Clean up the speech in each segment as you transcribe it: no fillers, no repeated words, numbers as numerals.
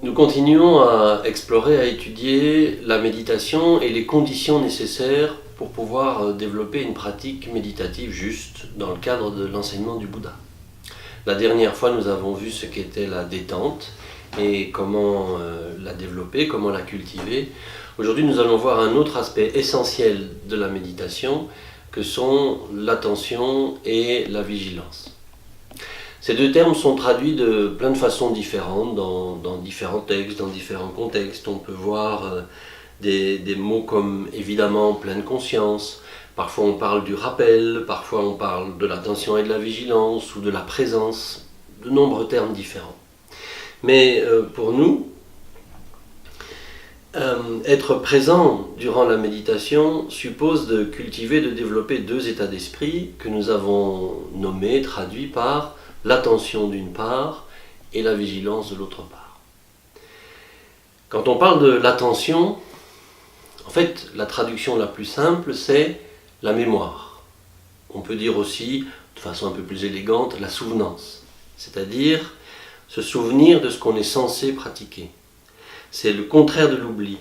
Nous continuons à explorer, à étudier la méditation et les conditions nécessaires pour pouvoir développer une pratique méditative juste dans le cadre de l'enseignement du Bouddha. La dernière fois, nous avons vu ce qu'était la détente et comment la développer, comment la cultiver. Aujourd'hui, nous allons voir un autre aspect essentiel de la méditation que sont l'attention et la vigilance. Ces deux termes sont traduits de plein de façons différentes dans différents textes, dans différents contextes. On peut voir des mots comme évidemment pleine conscience, parfois on parle du rappel, parfois on parle de l'attention et de la vigilance ou de la présence, de nombreux termes différents. Mais pour nous, être présent durant la méditation suppose de cultiver, de développer deux états d'esprit que nous avons nommés, traduits par l'attention d'une part et la vigilance de l'autre part. Quand on parle de l'attention, en fait, la traduction la plus simple, c'est la mémoire. On peut dire aussi, de façon un peu plus élégante, la souvenance, c'est-à-dire se souvenir de ce qu'on est censé pratiquer. C'est le contraire de l'oubli.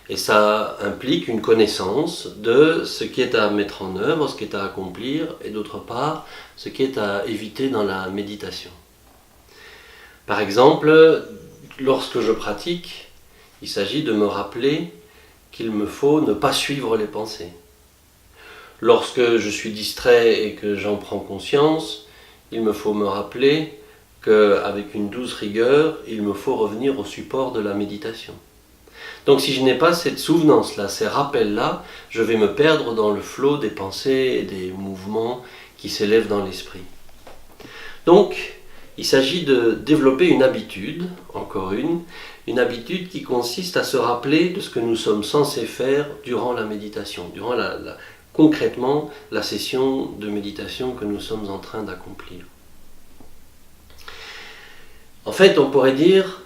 Et ça implique une connaissance de ce qui est à mettre en œuvre, ce qui est à accomplir, et d'autre part, ce qui est à éviter dans la méditation. Par exemple, lorsque je pratique, il s'agit de me rappeler qu'il me faut ne pas suivre les pensées. Lorsque je suis distrait et que j'en prends conscience, il me faut me rappeler qu'avec une douce rigueur, il me faut revenir au support de la méditation. Donc si je n'ai pas cette souvenance-là, ces rappels-là, je vais me perdre dans le flot des pensées et des mouvements qui s'élèvent dans l'esprit. Donc, il s'agit de développer une habitude, encore une habitude qui consiste à se rappeler de ce que nous sommes censés faire durant la méditation, durant concrètement la session de méditation que nous sommes en train d'accomplir. En fait, on pourrait dire,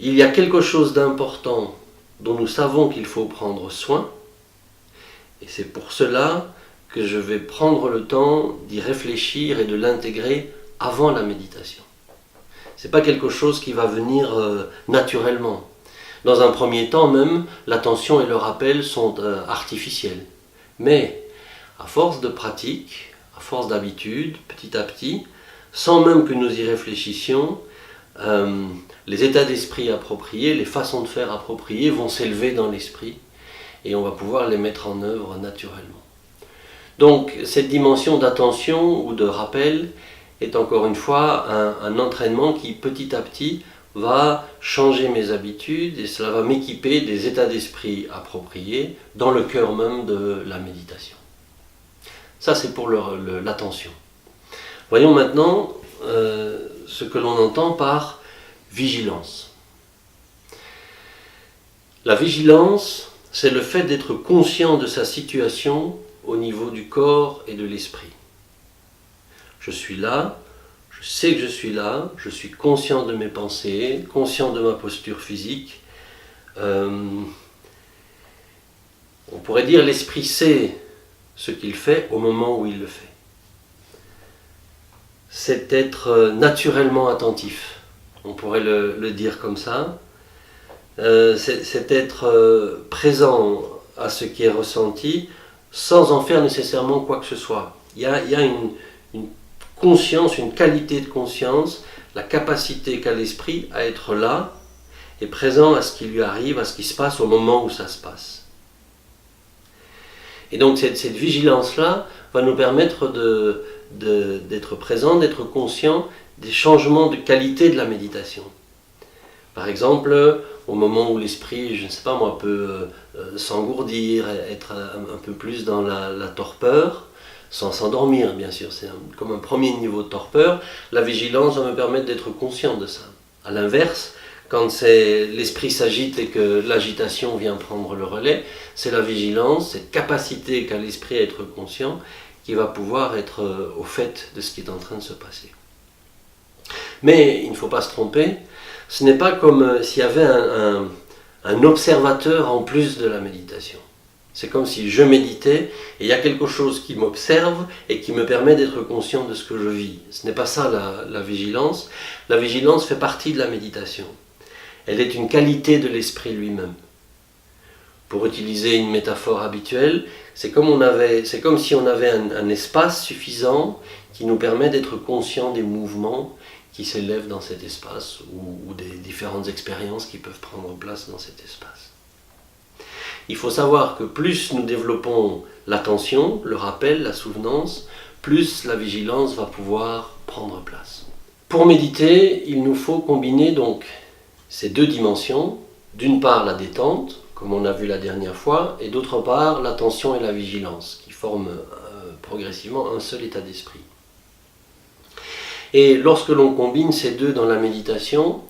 il y a quelque chose d'important dont nous savons qu'il faut prendre soin, et c'est pour cela que je vais prendre le temps d'y réfléchir et de l'intégrer avant la méditation. Ce n'est pas quelque chose qui va venir naturellement. Dans un premier temps même, l'attention et le rappel sont artificiels. Mais à force de pratique, à force d'habitude, petit à petit, sans même que nous y réfléchissions, les états d'esprit appropriés, les façons de faire appropriées vont s'élever dans l'esprit et on va pouvoir les mettre en œuvre naturellement. Donc cette dimension d'attention ou de rappel est encore une fois un entraînement qui petit à petit va changer mes habitudes et cela va m'équiper des états d'esprit appropriés dans le cœur même de la méditation. Ça c'est pour l'attention. Voyons maintenant ce que l'on entend par vigilance. La vigilance, c'est le fait d'être conscient de sa situation au niveau du corps et de l'esprit. Je suis là, je sais que je suis là, je suis conscient de mes pensées, conscient de ma posture physique. On pourrait dire l'esprit sait ce qu'il fait au moment où il le fait. C'est être naturellement attentif, on pourrait le dire comme ça. C'est être présent à ce qui est ressenti sans en faire nécessairement quoi que ce soit. Il y a une conscience, une qualité de conscience, la capacité qu'a l'esprit à être là et présent à ce qui lui arrive, à ce qui se passe au moment où ça se passe. Et donc cette vigilance-là va nous permettre d'être présent, d'être conscient des changements de qualité de la méditation. Par exemple, au moment où l'esprit, je ne sais pas moi, peut s'engourdir, être un peu plus dans la torpeur, sans s'endormir bien sûr, c'est comme un premier niveau de torpeur, la vigilance va me permettre d'être conscient de ça. À l'inverse, quand l'esprit s'agite et que l'agitation vient prendre le relais, c'est la vigilance, cette capacité qu'a l'esprit à être conscient, qui va pouvoir être au fait de ce qui est en train de se passer. Mais il ne faut pas se tromper, ce n'est pas comme s'il y avait un observateur en plus de la méditation. C'est comme si je méditais et il y a quelque chose qui m'observe et qui me permet d'être conscient de ce que je vis. Ce n'est pas ça la vigilance. La vigilance fait partie de la méditation. elle est une qualité de l'esprit lui-même. Pour utiliser une métaphore habituelle, c'est comme si on avait un espace suffisant qui nous permet d'être conscient des mouvements qui s'élèvent dans cet espace ou des différentes expériences qui peuvent prendre place dans cet espace. Il faut savoir que plus nous développons l'attention, le rappel, la souvenance, plus la vigilance va pouvoir prendre place. Pour méditer, il nous faut combiner donc ces deux dimensions, d'une part la détente, comme on a vu la dernière fois, et d'autre part l'attention et la vigilance, qui forment progressivement un seul état d'esprit. Et lorsque l'on combine ces deux dans la méditation,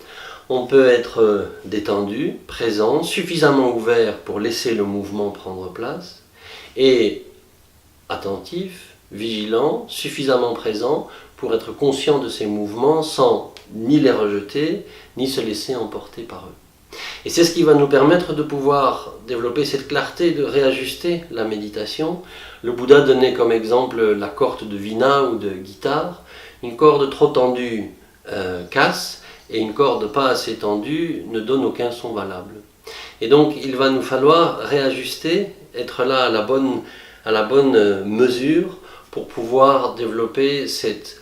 on peut être détendu, présent, suffisamment ouvert pour laisser le mouvement prendre place, et attentif, vigilant, suffisamment présent pour être conscient de ces mouvements sans ni les rejeter, ni se laisser emporter par eux. Et c'est ce qui va nous permettre de pouvoir développer cette clarté, de réajuster la méditation. Le Bouddha donnait comme exemple la corde de vina ou de guitare. Une corde trop tendue casse, et une corde pas assez tendue ne donne aucun son valable. Et donc il va nous falloir réajuster, être là à la bonne mesure pour pouvoir développer cette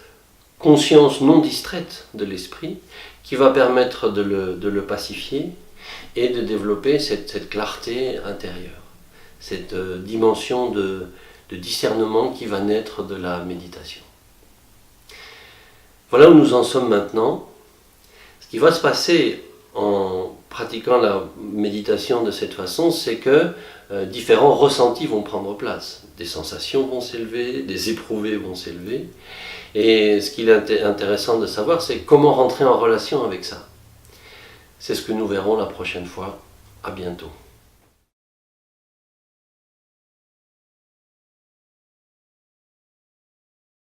conscience non distraite de l'esprit qui va permettre de le pacifier et de développer cette clarté intérieure, cette dimension de discernement qui va naître de la méditation. Voilà où nous en sommes maintenant. Ce qui va se passer en pratiquant la méditation de cette façon, c'est que différents ressentis vont prendre place. Des sensations vont s'élever, des éprouvés vont s'élever. Et ce qu'il est intéressant de savoir, c'est comment rentrer en relation avec ça. C'est ce que nous verrons la prochaine fois. À bientôt.